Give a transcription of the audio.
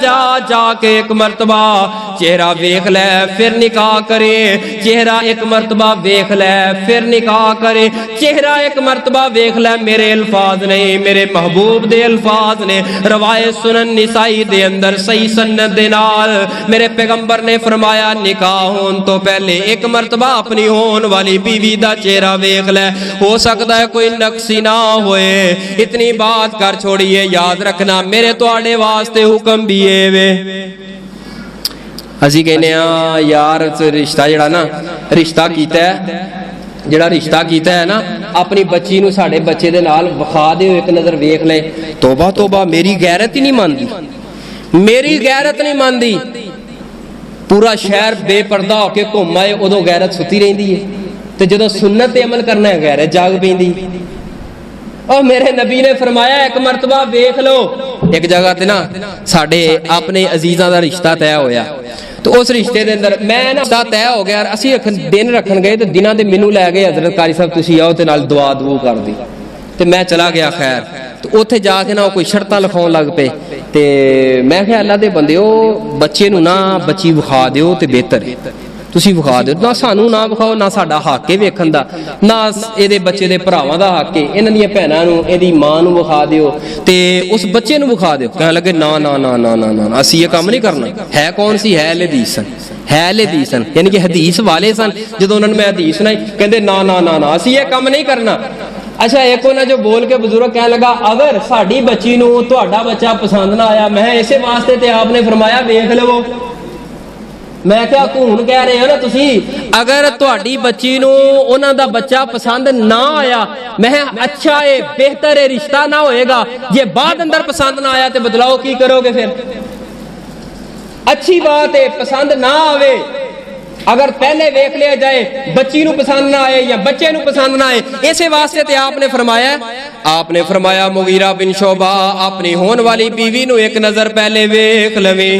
जा जाके एक मरतबा चेहरा वेख लै फिर निकाह करे, चेहरा एक मरतबा वेख लै फिर निकाह करे, चेहरा एक मरतबा वेख लै। मेरे अल्फाज नहीं, मेरे महबूब दे अल्फाज ने, रवाए सुनन निसाई दे अंदर सही सन्नत दे नाल मेरे पैगंबर ने फरमाया निकाह होने तो पहले एक मरतबा अपनी होने वाली बीवी दा चेहरा वेख लै। हो सकता है कोई नक्सी ना होए। इतनी बात कर छोड़िए, याद रखना मेरे तुहाडे वास्ते हुक्म भी है वे। असी कहने यार रिश्ता जड़ा ना रिश्ता कीता है, जड़ा रिश्ता कीता है ना अपनी बच्ची नूं साडे बच्चे दे नाल विखा दिओ, एक नज़र वेख ले। तोबा तोबा, मेरी गैरत ही नहीं मानदी, मेरी गैरत नहीं मानदी। पूरा शहर बेपर्दा होके घूम आए, उदों गैरत सुती रहिंदी है, ते जदों सुन्नत ते अमल करना है गैरत जाग पैंदी। और मेरे नबी ने फरमाया एक मरतबा वेख लो। एक जगह ते ना साडे अपने अजीज़ां दा रिश्ता तय होया, तो उस रिश्ते के अंदर मैं ना तय हो गया, असी दिन रखन गए तो दिनों के मैनू लै गए हजरत कारी साहब तुसीं आओ ते नाल दुआ दुआ कर दी, तो मैं चला गया। खैर तो उत्थे जाके ना कोई शर्तां लिखाउण लग पे, ते मैं क्या अल्लाह दे बंदेओ बच्चे नूं ना बच्ची विखा दिओ ते बेहतर है, तुसीं विखा दिओ ना, सानू ना विखाओ, ना साडा हक है वेखण दा, ना इहदे बच्चे दे भरावां दा हक है, इन्हां दीयां भैणां नूं इहदी मां नूं विखा दिओ ते उस बच्चे नूं विखा दिओ। कहण लगे ना ना ना ना ना ना असीं ये काम नहीं करना। है कौन सी? है अहले हदीस सन, है अहले हदीस सन, यानी कि हदीस वाले सन। जदों उन्हां नूं मैं हदीस सुनाई कहंदे ना ना ना ना असीं ये काम नहीं करना। अच्छा एक उन्हें जो बोल के बुजुर्ग कह लगा अगर साडी बच्ची नूं तुहाडा बच्चा पसंद ना आया, मैं इसे वास्ते ते आपने फरमाया वेख लवो। मैं क्या हूं कह रहे हो ना तुसी, अगर तुहाडी बच्ची नूं उन्हां दा बच्चा पसंद ना आया, मैं अच्छा है बेहतर है रिश्ता ना होएगा, जे बाद अंदर पसंद ना आया तो बदलाओ की करोगे फिर? अच्छी बात है पसंद ना आवे, अगर पहले वेख लिया जाए बच्ची नूं पसंद ना आए या बच्चे नूं पसंद ना आए, इसे वास्ते ते आपने फरमाया मुगीरा बिन शोबा अपनी होने वाली बीवी नूं एक नजर पहले वेख लवे।